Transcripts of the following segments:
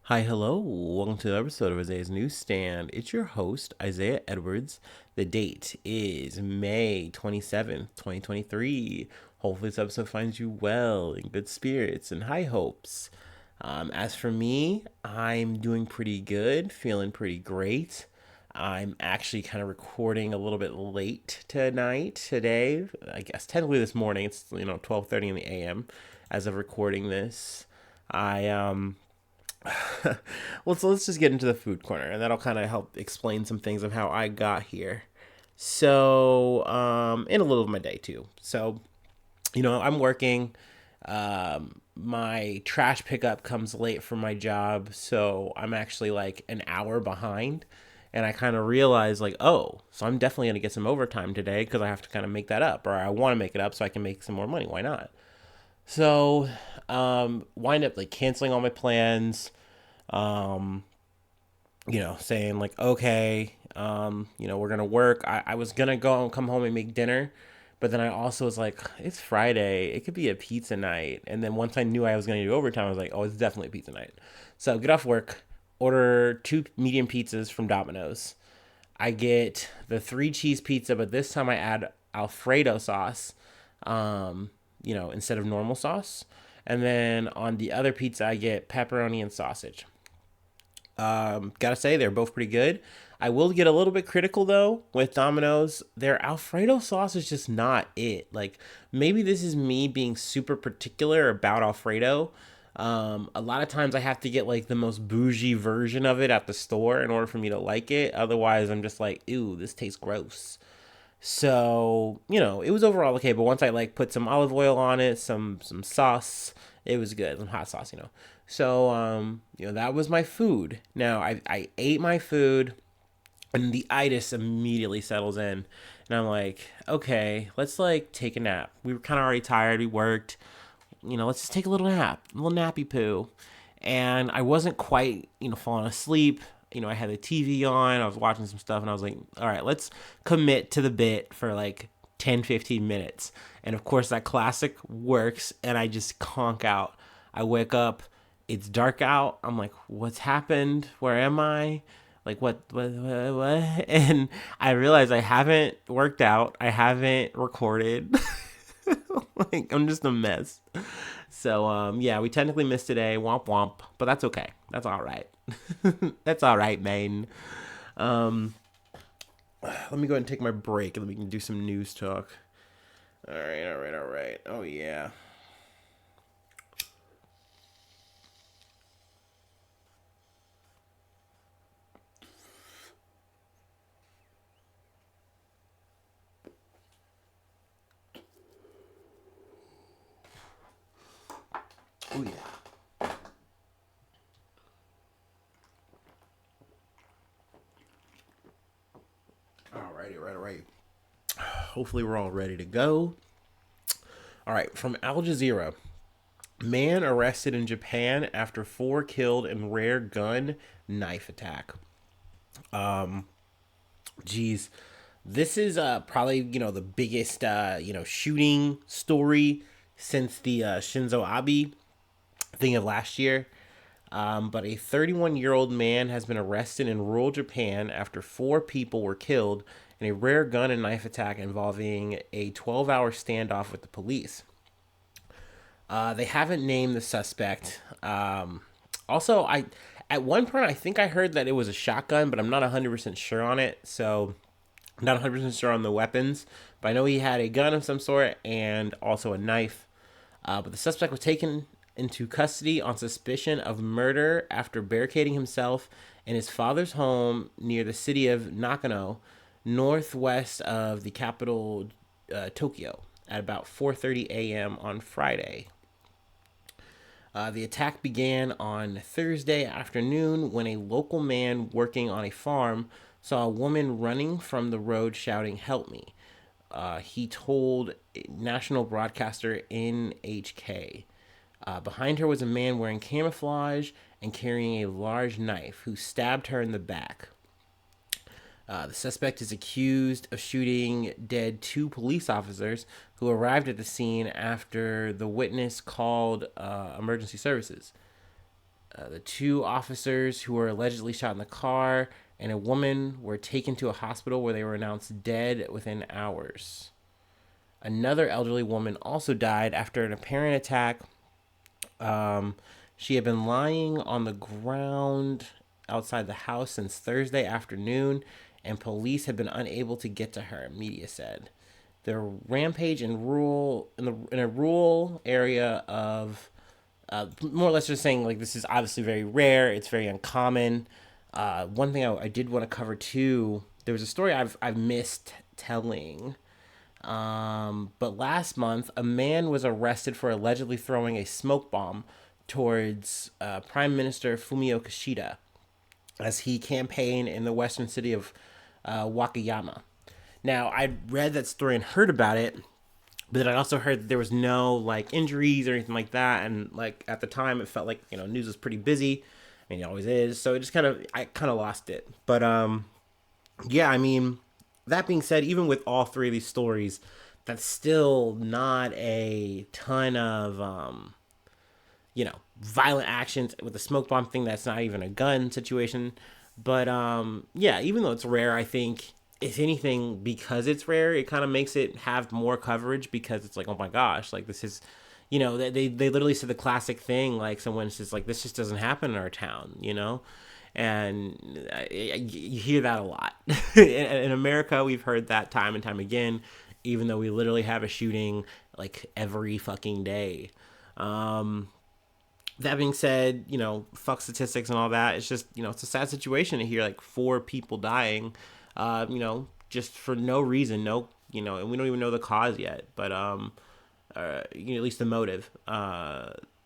Hi, hello. Welcome to the episode of Isaiah's Newsstand. It's your host, Isaiah Edwards. The date is May 27th, 2023. Hopefully, this episode finds you well, in good spirits, and high hopes. As for me, I'm doing pretty good, feeling pretty great. I'm actually kind of recording a little bit late today. I guess technically this morning. It's 12:30 in the a.m. as of recording this. I well, so let's just get into the food corner, and that'll kind of help explain some things of how I got here. In a little of my day too. I'm working. My trash pickup comes late for my job, so I'm actually like an hour behind. And I kind of realize, like, oh, so I'm definitely going to get some overtime today because I have to kind of make that up, or I want to make it up so I can make some more money. Why not? So, wind up like canceling all my plans, um, saying like, okay, we're gonna work. I was gonna go and come home and make dinner, but then I also was like, it's Friday. It could be a pizza night. And then once I knew I was gonna do overtime, I was like, oh, it's definitely pizza night. So get off work, order two medium pizzas from Domino's. I get the three cheese pizza, but this time I add Alfredo sauce, instead of normal sauce. And then on the other pizza, I get pepperoni and sausage. Gotta say, they're both pretty good. I will get a little bit critical though with Domino's. Their Alfredo sauce is just not it. Like, maybe this is me being super particular about Alfredo. A lot of times I have to get like the most bougie version of it at the store in order for me to like it. Otherwise, I'm just like, ew, this tastes gross. So, it was overall okay, but once I like put some olive oil on it, some sauce, it was good, some hot sauce. So, that was my food. Now, I ate my food and the itis immediately settles in. And I'm like, okay, let's like take a nap. We were kind of already tired, we worked. Let's just take a little nap, a little nappy poo. And I wasn't quite, falling asleep. I had the TV on, I was watching some stuff, and I was like, all right, let's commit to the bit for like 10, 15 minutes. And of course, that classic works, and I just conk out. I wake up, it's dark out. I'm like, what's happened? Where am I? Like, what? And I realize I haven't worked out, I haven't recorded. Like, I'm just a mess. So yeah, we technically missed today. Womp womp, but that's okay. That's all right. That's all right, man. Um, Let me go ahead and take my break, and then we can do some news talk. All right, all right, all right. Oh yeah. Oh yeah. All righty, right, all right. Hopefully, we're all ready to go. All right, from Al Jazeera. Man arrested in Japan after four killed in rare gun knife attack. Um, Geez, this is probably the biggest shooting story since the Shinzo Abe thing of last year. But a 31-year-old man has been arrested in rural Japan after four people were killed in a rare gun and knife attack involving a 12-hour standoff with the police. They haven't named the suspect. Also, I at one point I think I heard that it was a shotgun, but I'm not 100% sure on it. So I'm not 100% sure on the weapons, but I know he had a gun of some sort and also a knife. But the suspect was taken into custody on suspicion of murder after barricading himself in his father's home near the city of Nakano, northwest of the capital, Tokyo, at about 4:30 a.m. on Friday. The attack began on Thursday afternoon when a local man working on a farm saw a woman running from the road shouting, "Help me." He told national broadcaster NHK. Behind her was a man wearing camouflage and carrying a large knife who stabbed her in the back. The suspect is accused of shooting dead two police officers who arrived at the scene after the witness called emergency services. The two officers who were allegedly shot in the car and a woman were taken to a hospital where they were announced dead within hours. Another elderly woman also died after an apparent attack. She had been lying on the ground outside the house since Thursday afternoon, and police had been unable to get to her, media said. The rampage in a rural area of more or less just saying like this is obviously very rare. It's very uncommon. One thing I did want to cover too. There was a story I've missed telling. But last month, a man was arrested for allegedly throwing a smoke bomb towards Prime Minister Fumio Kishida as he campaigned in the western city of Wakayama. Now, I read that story and heard about it, but then I also heard that there was no like injuries or anything like that, and like at the time, it felt like news was pretty busy. I mean, it always is. So it just I kind of lost it. But yeah, I mean, that being said, even with all three of these stories, that's still not a ton of violent actions with the smoke bomb thing. That's not even a gun situation. But yeah, even though it's rare, I think if anything, because it's rare, it kind of makes it have more coverage because it's like, oh my gosh, like this is, they literally said the classic thing, like someone's just like, this just doesn't happen in our town, and you hear that a lot. In America, we've heard that time and time again, even though we literally have a shooting like every fucking day. That being said, fuck statistics and all that. It's just, it's a sad situation to hear like 4 people dying, just for no reason. No, and we don't even know the cause yet, but, at least the motive.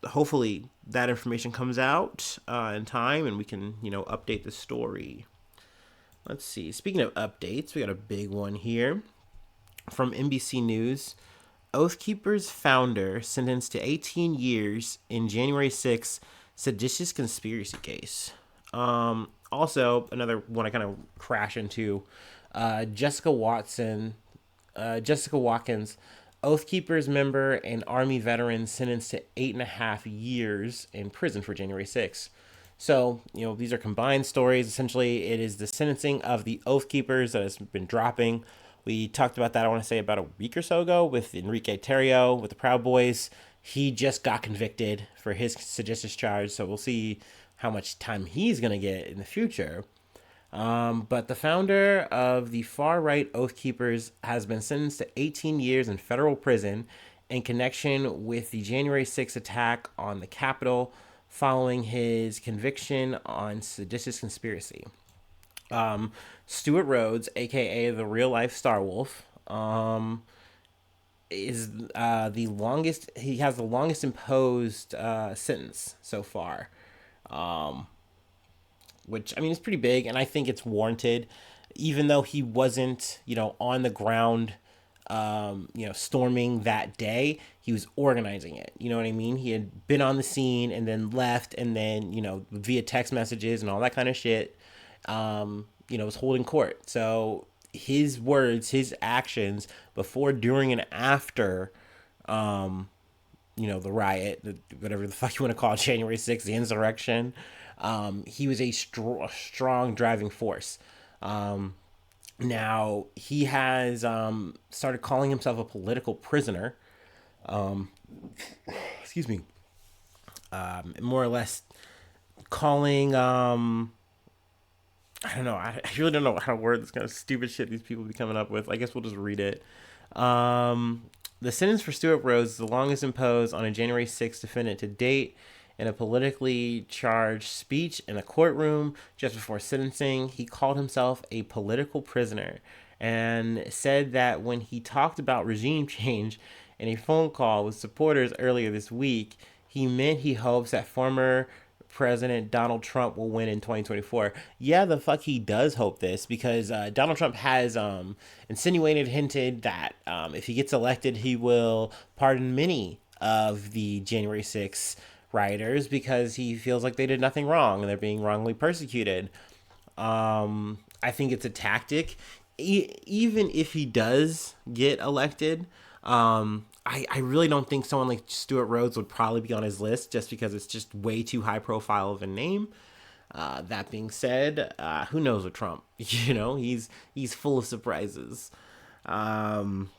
Hopefully that information comes out in time and we can, update the story. Let's see. Speaking of updates, we got a big one here from NBC News. Oathkeepers founder sentenced to 18 years in January 6th seditious conspiracy case. Also, another one I kind of crash into, Jessica Watkins, Oathkeepers member and Army veteran sentenced to 8.5 years in prison for January 6th. So, these are combined stories. Essentially, it is the sentencing of the Oathkeepers that has been dropping. We talked about that, I want to say, about a week or so ago with Enrique Terrio with the Proud Boys. He just got convicted for his seditious charge, so we'll see how much time he's going to get in the future. But the founder of the far-right Oathkeepers has been sentenced to 18 years in federal prison in connection with the January 6th attack on the Capitol following his conviction on seditious conspiracy. Stuart Rhodes, aka the real life Starwolf, is the longest. He has the longest imposed sentence so far, which I mean is pretty big, and I think it's warranted. Even though he wasn't, on the ground, storming that day, he was organizing it. You know what I mean? He had been on the scene and then left, and then via text messages and all that kind of shit. Was holding court. So his words, his actions before, during, and after, the riot, whatever the fuck you want to call it, January 6th, the insurrection, he was a strong driving force. Now he has started calling himself a political prisoner. Excuse me. More or less calling. I don't know. I really don't know how to word this kind of stupid shit these people be coming up with. I guess we'll just read it. The sentence for Stuart Rhodes is the longest imposed on a January 6th defendant to date in a politically charged speech in a courtroom just before sentencing. He called himself a political prisoner and said that when he talked about regime change in a phone call with supporters earlier this week, he meant he hopes that former President Donald Trump will win in 2024. Yeah, the fuck he does hope this, because Donald Trump has insinuated, hinted that if he gets elected, he will pardon many of the January 6th rioters because he feels like they did nothing wrong and they're being wrongly persecuted. I think it's a tactic. Even if he does get elected, I really don't think someone like Stuart Rhodes would probably be on his list just because it's just way too high profile of a name. That being said, who knows with Trump? He's full of surprises. Um,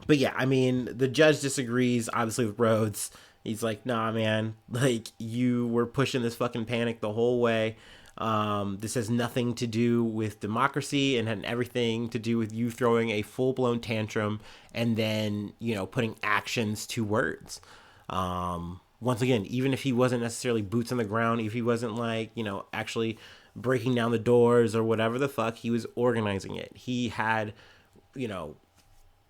but yeah, I mean, the judge disagrees obviously with Rhodes. He's like, nah, man, like you were pushing this fucking panic the whole way. This has nothing to do with democracy and had everything to do with you throwing a full blown tantrum and then, putting actions to words. Once again, even if he wasn't necessarily boots on the ground, if he wasn't like, actually breaking down the doors or whatever the fuck, he was organizing it. He had, you know,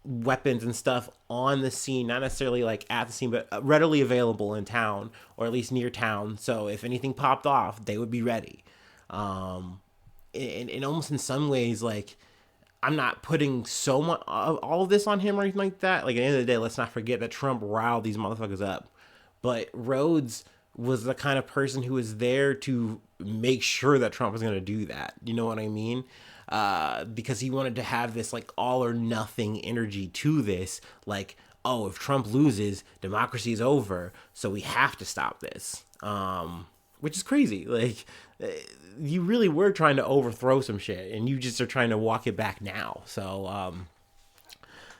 weapons and stuff on the scene, not necessarily like at the scene, but readily available in town or at least near town. So if anything popped off, they would be ready. And almost in some ways, like, I'm not putting so much all of this on him or anything like that. Like, at the end of the day, let's not forget that Trump riled these motherfuckers up. But Rhodes was the kind of person who was there to make sure that Trump was going to do that. You know what I mean? Because he wanted to have this like all or nothing energy to this. Like, oh, if Trump loses, democracy is over. So we have to stop this. Which is crazy. Like, you really were trying to overthrow some shit, and you just are trying to walk it back now. So,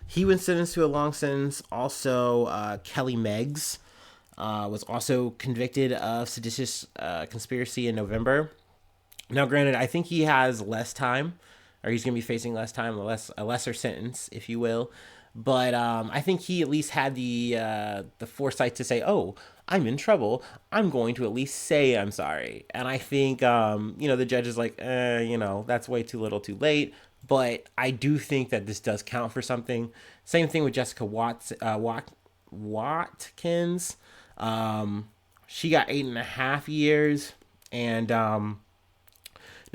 he was sentenced to a long sentence. Also, Kelly Meggs was also convicted of seditious conspiracy in November. Now, granted, I think he has less time, or he's going to be facing less time, a lesser sentence, if you will. But I think he at least had the foresight to say, "Oh, I'm in trouble. I'm going to at least say I'm sorry." And I think the judge is like, that's way too little, too late. But I do think that this does count for something. Same thing with Jessica Watkins. She got 8.5 years, and now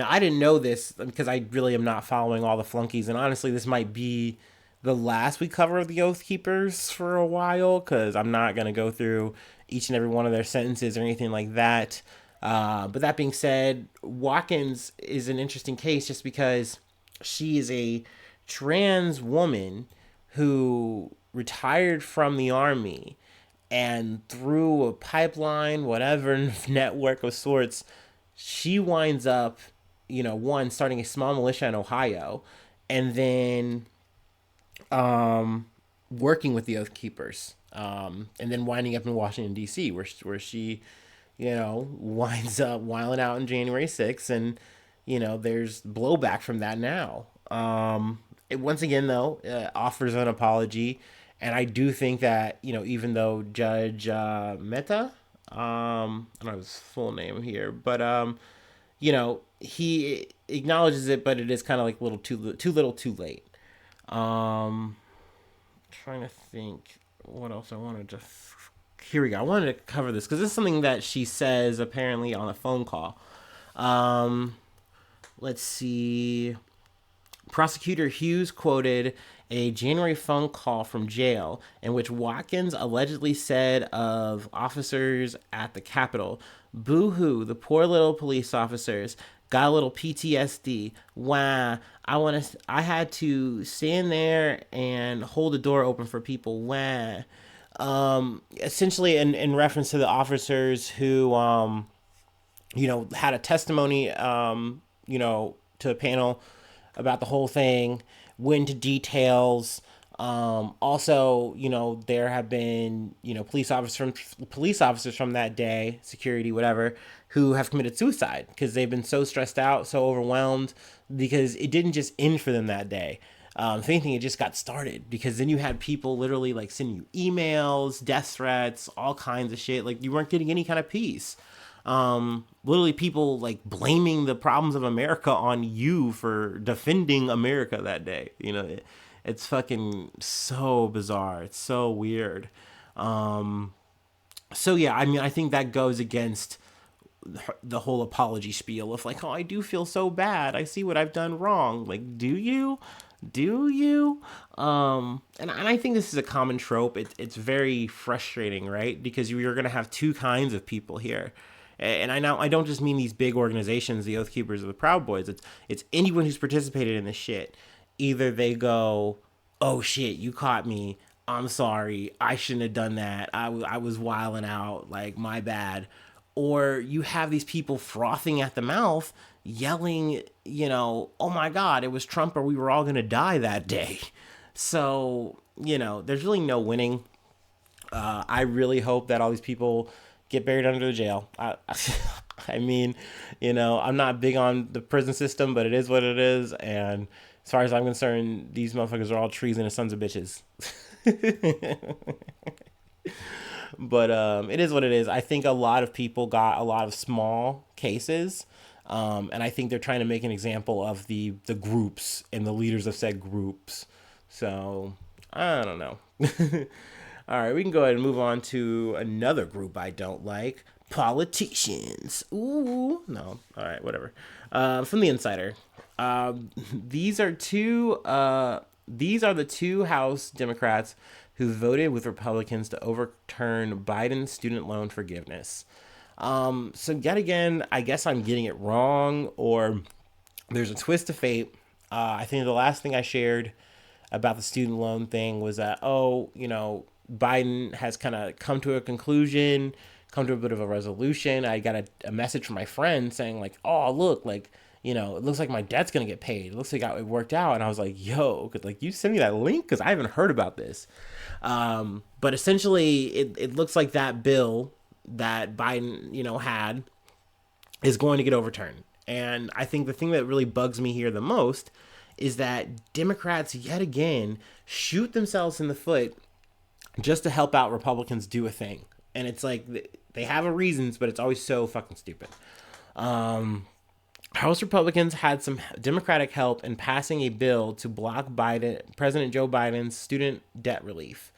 I didn't know this because I really am not following all the flunkies, and honestly, this might be the last we cover of the Oathkeepers for a while because I'm not gonna go through each and every one of their sentences or anything like that. But that being said, Watkins is an interesting case just because she is a trans woman who retired from the army and through a pipeline, whatever network of sorts, she winds up, one, starting a small militia in Ohio, and then working with the Oathkeepers, and then winding up in Washington D.C., where she, winds up wilding out in January 6th, and there's blowback from that now. Once again, though, offers an apology, and I do think that even though Judge Mehta, I don't know his full name here, but he acknowledges it, but it is kind of like too little, too late. Trying to think what else I wanted to. Here we go. I wanted to cover this because this is something that she says apparently on a phone call. Let's see. Prosecutor Hughes quoted a January phone call from jail in which Watkins allegedly said of officers at the Capitol, "Boo-hoo, the poor little police officers got a little PTSD. Wow, I had to stand there and hold the door open for people. Wow." Essentially in reference to the officers who had a testimony to a panel about the whole thing, went into details. Also, there have been, police officers from that day, security, whatever, who have committed suicide because they've been so stressed out, so overwhelmed, because it didn't just end for them that day. If anything, it just got started because then you had people literally like sending you emails, death threats, all kinds of shit. Like you weren't getting any kind of peace. Literally people like blaming the problems of America on you for defending America that day. It's fucking so bizarre. It's so weird. So yeah, I mean, I think that goes against the whole apology spiel of like, oh, I do feel so bad. I see what I've done wrong. Like, do you? Do you? And I think this is a common trope. It's very frustrating, right? Because you're going to have two kinds of people here. And I don't just mean these big organizations, the Oathkeepers or the Proud Boys. It's anyone who's participated in this shit. Either they go, "Oh shit, you caught me. I'm sorry, I shouldn't have done that. I was wilding out, like, my bad. Or you have these people frothing at the mouth, yelling, oh my God, it was Trump or we were all going to die that day. So, there's really no winning. I really hope that all these people get buried under the jail. I mean, I'm not big on the prison system, but it is what it is. And as far as I'm concerned, these motherfuckers are all treasonous sons of bitches. But it is what it is. I think a lot of people got a lot of small cases. And I think they're trying to make an example of the groups and the leaders of said groups. So I don't know. All right, we can go ahead and move on to another group I don't like: politicians. Ooh, no. All right, whatever. From the Insider. These are two. These are the two House Democrats who voted with Republicans to overturn Biden's student loan forgiveness. So yet again, I guess I'm getting it wrong, or there's a twist of fate. I think the last thing I shared about the student loan thing was that, Biden has kind of come to a conclusion, come to a bit of a resolution. I got a message from my friend saying, like, oh, look, like, it looks like my debt's going to get paid. It looks like it worked out. And I was like, yo, cause, like, you send me that link? Because I haven't heard about this. But essentially, it looks like that bill that Biden, had is going to get overturned. And I think the thing that really bugs me here the most is that Democrats, yet again, shoot themselves in the foot just to help out Republicans do a thing. And it's like they have a reasons, but it's always so fucking stupid. House Republicans had some Democratic help in passing a bill to block President Joe Biden's student debt relief.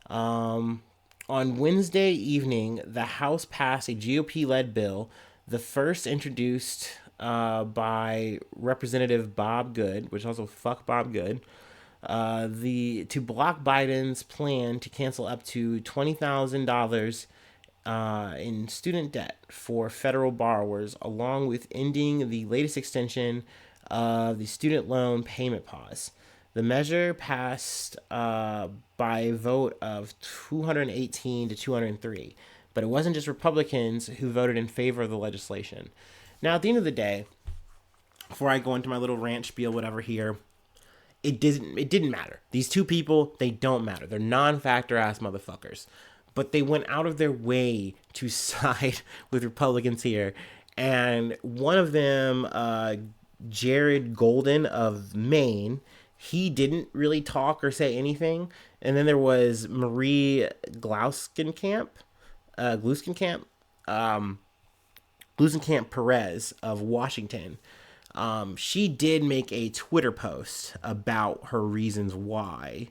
On Wednesday evening, the House passed a GOP-led bill, the first introduced by Representative Bob Good, which also fuck Bob Good, to block Biden's plan to cancel up to $20,000 in student debt for federal borrowers, along with ending the latest extension of the student loan payment pause. The measure passed by a vote of 218 to 203, but it wasn't just Republicans who voted in favor of the legislation. Now, at the end of the day, before I go into my little rant spiel, whatever here, it didn't matter. These two people, they don't matter. They're non-factor ass motherfuckers. But they went out of their way to side with Republicans here. And one of them, Jared Golden of Maine, he didn't really talk or say anything. And then there was Marie Gluesenkamp Perez of Washington. She did make a Twitter post about her reasons why.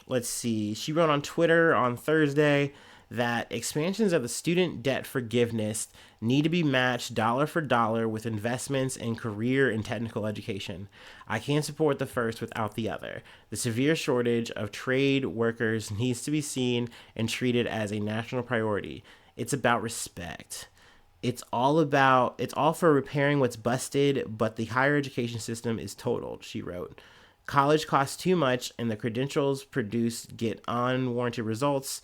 Let's see. She wrote on Twitter on Thursday that expansions of the student debt forgiveness need to be matched dollar for dollar with investments in career and technical education. I can't support the first without the other. The severe shortage of trade workers needs to be seen and treated as a national priority. It's about respect. It's all for repairing what's busted, but the higher education system is totaled, she wrote. College costs too much, and the credentials produced get unwarranted results,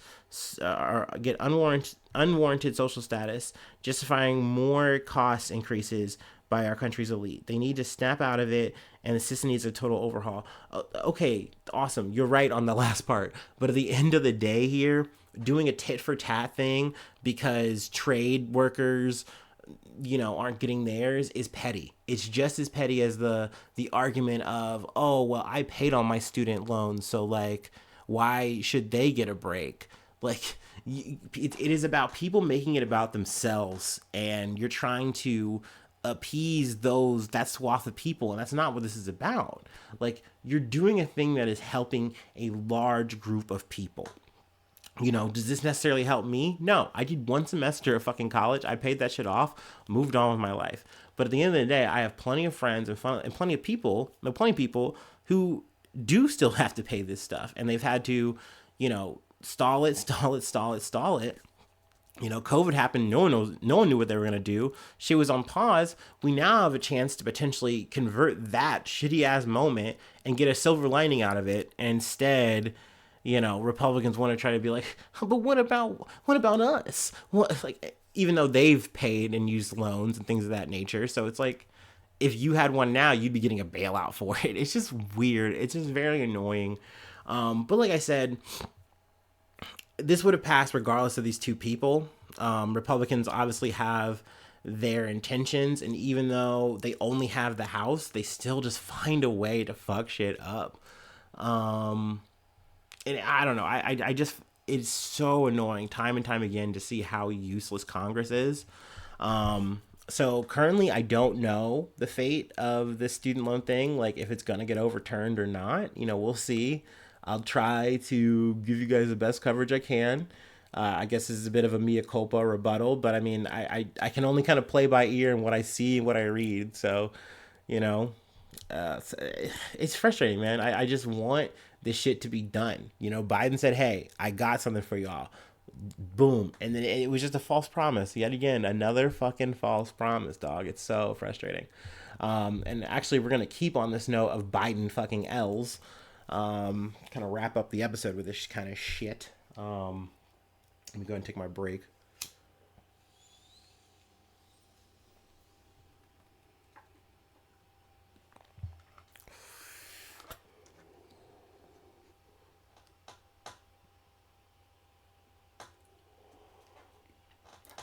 get unwarranted social status, justifying more cost increases by our country's elite. They need to snap out of it, and the system needs a total overhaul. Okay, awesome. You're right on the last part. But at the end of the day here, doing a tit for tat thing because trade workers aren't getting theirs is petty. It's just as petty as the argument of, oh, well, I paid on my student loans, so like why should they get a break? Like it is about people making it about themselves, and you're trying to appease that swath of people, and that's not what this is about. Like, you're doing a thing that is helping a large group of people. Does this necessarily help me? No, I did one semester of fucking college. I paid that shit off, moved on with my life. But at the end of the day, I have plenty of friends and plenty of people who do still have to pay this stuff. And they've had to, stall it. COVID happened. No one knew what they were gonna do. Shit was on pause. We now have a chance to potentially convert that shitty ass moment and get a silver lining out of it. And instead, Republicans want to try to be like, "Oh, but what about us? What, like, even though they've paid and used loans and things of that nature. So it's like, if you had one now, you'd be getting a bailout for it. It's just weird. It's just very annoying. But like I said, this would have passed regardless of these two people. Republicans obviously have their intentions, and even though they only have the House, they still just find a way to fuck shit up. Um, and I don't know. I just, it's so annoying time and time again to see how useless Congress is. So currently, I don't know the fate of this student loan thing, like if it's gonna get overturned or not. We'll see. I'll try to give you guys the best coverage I can. I guess this is a bit of a mea culpa rebuttal, but I mean, I can only kind of play by ear and what I see and what I read. So, you know, it's frustrating, man. I just want this shit to be done. Biden said, "Hey, I got something for y'all." Boom, and then it was just a false promise. Yet again, another fucking false promise, dog. It's so frustrating. And actually, we're gonna keep on this note of Biden fucking L's. Kind of wrap up the episode with this kind of shit. Let me go ahead and take my break.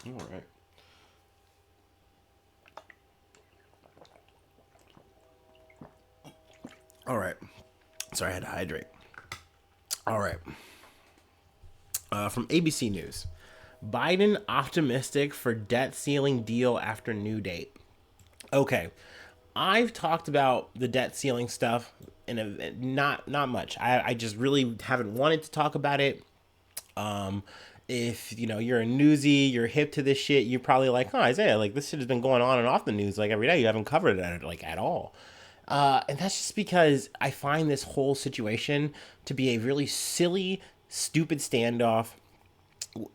All right. All right. Sorry, I had to hydrate. All right. From ABC News. Biden optimistic for debt ceiling deal after new date. Okay. I've talked about the debt ceiling stuff in a not much. I just really haven't wanted to talk about it. If you're a newsie, you're hip to this shit, you're probably like, "Oh, Isaiah, like this shit has been going on and off the news like every day. You haven't covered it like at all." And that's just because I find this whole situation to be a really silly, stupid standoff,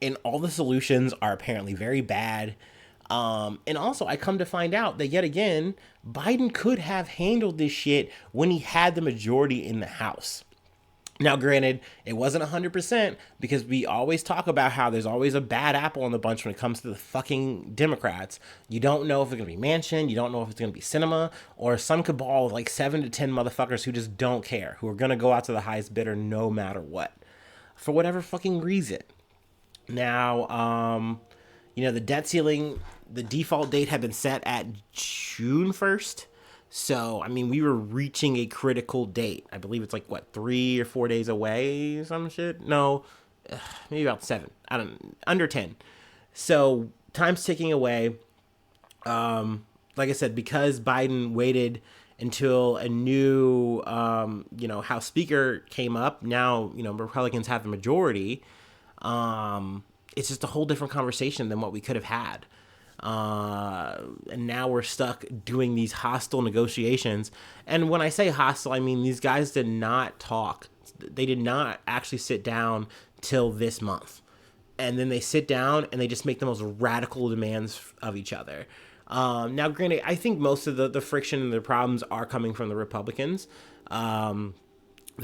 and all the solutions are apparently very bad. And also, I come to find out that yet again, Biden could have handled this shit when he had the majority in the House. Now, granted, it wasn't 100% because we always talk about how there's always a bad apple in the bunch when it comes to the fucking Democrats. You don't know if it's going to be Manchin, you don't know if it's going to be Cinema, or some cabal of like 7 to 10 motherfuckers who just don't care, who are going to go out to the highest bidder no matter what, for whatever fucking reason. Now, the debt ceiling, the default date had been set at June 1st. So, I mean, we were reaching a critical date. I believe it's like, what, 3 or 4 days away or some shit? No, maybe about 7. I don't, under 10. So, time's ticking away. Like I said, because Biden waited until a new, House Speaker came up, now, Republicans have the majority. It's just a whole different conversation than what we could have had. And now we're stuck doing these hostile negotiations. And when I say hostile, I mean these guys did not talk. They did not actually sit down till this month. And then they sit down and they just make the most radical demands of each other. Now, granted, I think most of the friction and the problems are coming from the Republicans. They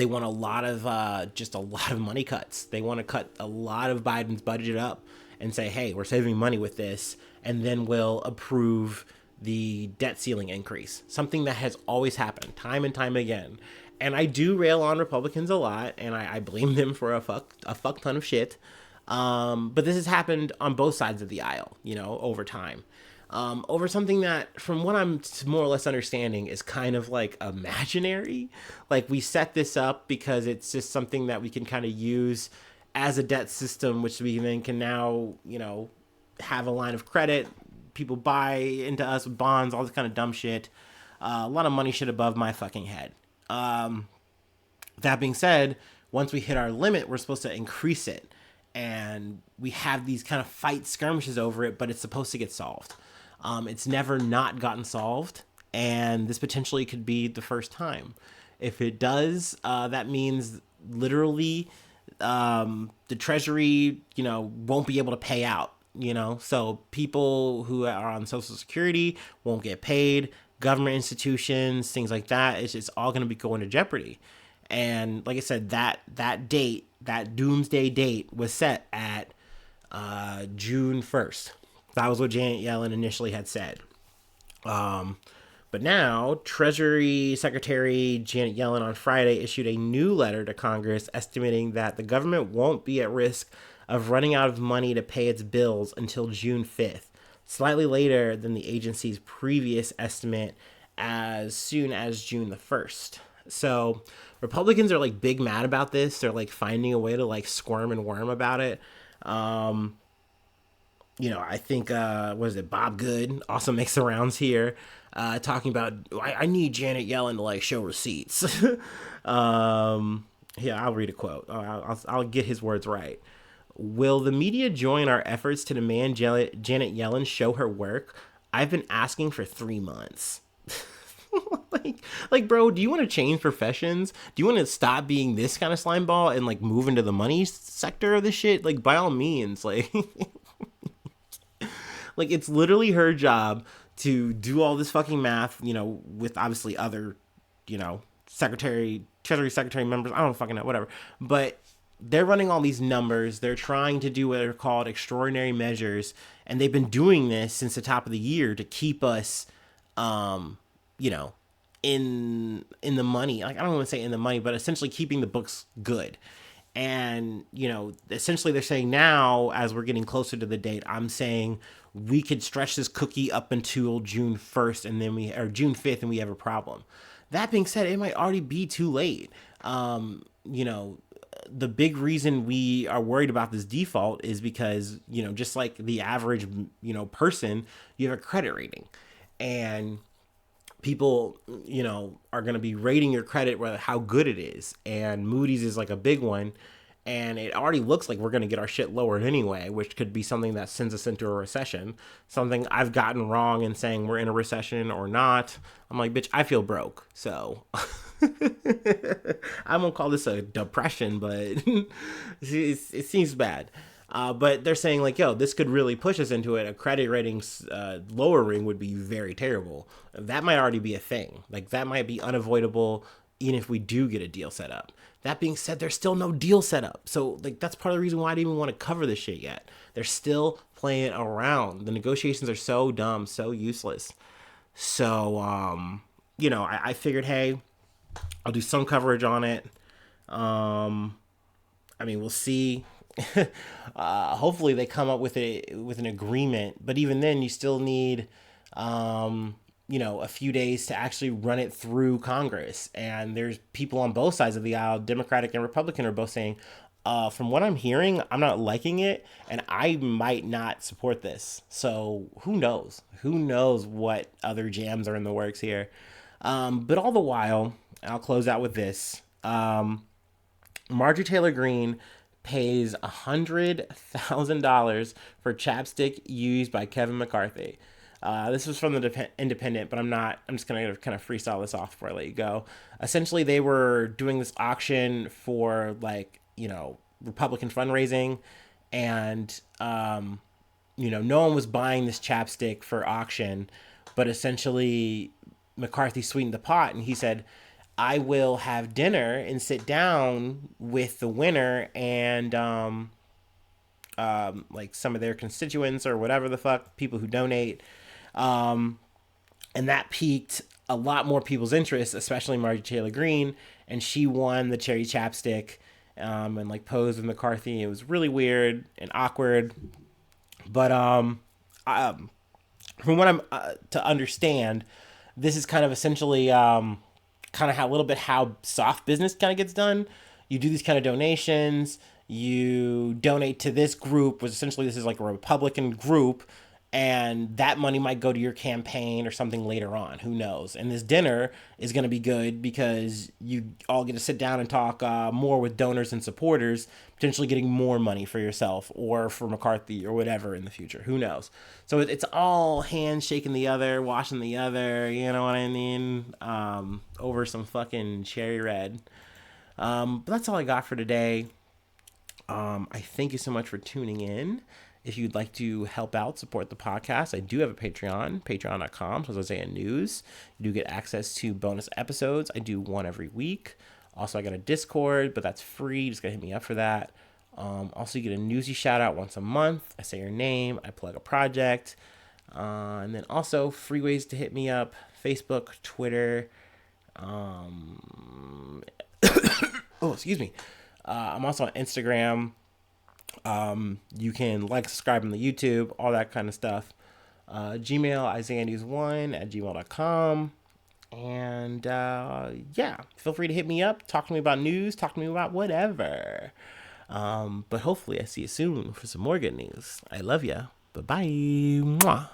want a lot of money cuts. They want to cut a lot of Biden's budget up and say, "Hey, we're saving money with this," and then we'll approve the debt ceiling increase. Something that has always happened time and time again. And I do rail on Republicans a lot, and I blame them for a fuck ton of shit. But this has happened on both sides of the aisle, over time. Over something that, from what I'm more or less understanding, is kind of like imaginary. Like, we set this up because it's just something that we can kind of use as a debt system, which we then can now, have a line of credit. People buy into us with bonds, all this kind of dumb shit. A lot of money shit above my fucking head. That being said, once we hit our limit, we're supposed to increase it. And we have these kind of fight skirmishes over it, but it's supposed to get solved. It's never not gotten solved, and this potentially could be the first time. If it does, that means literally the Treasury, won't be able to pay out. So people who are on Social Security won't get paid, government institutions, things like that. It's all going to be going to jeopardy. And like I said, that date, that doomsday date, was set at June 1st. That was what Janet Yellen initially had said. But now, Treasury Secretary Janet Yellen on Friday issued a new letter to Congress estimating that the government won't be at risk of running out of money to pay its bills until June 5th, slightly later than the agency's previous estimate as soon as June the 1st. So, Republicans are like big mad about this. They're like finding a way to like squirm and worm about it. I think what is it, Bob Good also makes the rounds here, talking about I need Janet Yellen to like show receipts. Yeah, I'll read a quote. I'll get his words right. Will the media join our efforts to demand Janet Yellen show her work? I've been asking for 3 months. Bro, do you want to change professions? Do you want to stop being this kind of slime ball and like move into the money sector of this shit? Like, by all means, like, like it's literally her job to do all this fucking math, with obviously other, Treasury Secretary members. I don't fucking know, whatever. But they're running all these numbers. They're trying to do what are called extraordinary measures, and they've been doing this since the top of the year to keep us, in the money. Like, I don't want to say in the money, but essentially keeping the books good. And, essentially they're saying now, as we're getting closer to the date, I'm saying we could stretch this cookie up until June 1st or June 5th, and we have a problem. That being said, it might already be too late. The big reason we are worried about this default is because, just like the average, person, you have a credit rating, and people, are going to be rating your credit, whether how good it is. And Moody's is like a big one. And it already looks like we're going to get our shit lowered anyway, which could be something that sends us into a recession. Something I've gotten wrong in saying we're in a recession or not. I'm like, bitch, I feel broke. So I won't call this a depression, but it seems bad. But they're saying like, yo, this could really push us into it. A credit ratings lowering would be very terrible. That might already be a thing. Like, that might be unavoidable even if we do get a deal set up. That being said, there's still no deal set up. So, like, that's part of the reason why I didn't even want to cover this shit yet. They're still playing around. The negotiations are so dumb, so useless. So, I figured, hey, I'll do some coverage on it. We'll see. Hopefully they come up with an agreement, but even then you still need a few days to actually run it through Congress. And there's people on both sides of the aisle, Democratic and Republican, are both saying, from what I'm hearing, I'm not liking it, and I might not support this. So who knows what other jams are in the works here. But all the while, I'll close out with this. Marjorie Taylor Greene pays $100,000 for chapstick used by Kevin McCarthy. This was from the Independent, but I'm just going to kind of freestyle this off before I let you go. Essentially, they were doing this auction for, Republican fundraising, and, no one was buying this chapstick for auction, but essentially McCarthy sweetened the pot, and he said, I will have dinner and sit down with the winner and, some of their constituents or whatever the fuck, people who donate. And that piqued a lot more people's interest, especially Marjorie Taylor Greene, and she won the cherry chapstick, and posed with McCarthy. It was really weird and awkward, but from what I'm to understand, this is kind of essentially kind of how soft business kind of gets done. You do these kind of donations. You donate to this group, which essentially this is like a Republican group, and that money might go to your campaign or something later on. Who knows? And this dinner is going to be good because you all get to sit down and talk more with donors and supporters, potentially getting more money for yourself or for McCarthy or whatever in the future. Who knows? So it's all hands shaking the other, washing the other, you know what I mean? Over some fucking cherry red. But that's all I got for today. I thank you so much for tuning in. If you'd like to help out, support the podcast, I do have a Patreon, patreon.com/Isaiah News. You do get access to bonus episodes. I do one every week. Also, I got a Discord, but that's free. You just gotta hit me up for that. Also, you get a newsy shout out once a month. I say your name, I plug a project. And then also free ways to hit me up: Facebook, Twitter. Oh, excuse me. I'm also on Instagram. You can like, subscribe on the YouTube, all that kind of stuff. Gmail, IsaiahNews1@gmail.com. And yeah, feel free to hit me up. Talk to me about news. Talk to me about whatever. But hopefully I see you soon for some more good news. I love ya. Bye-bye. Mwah.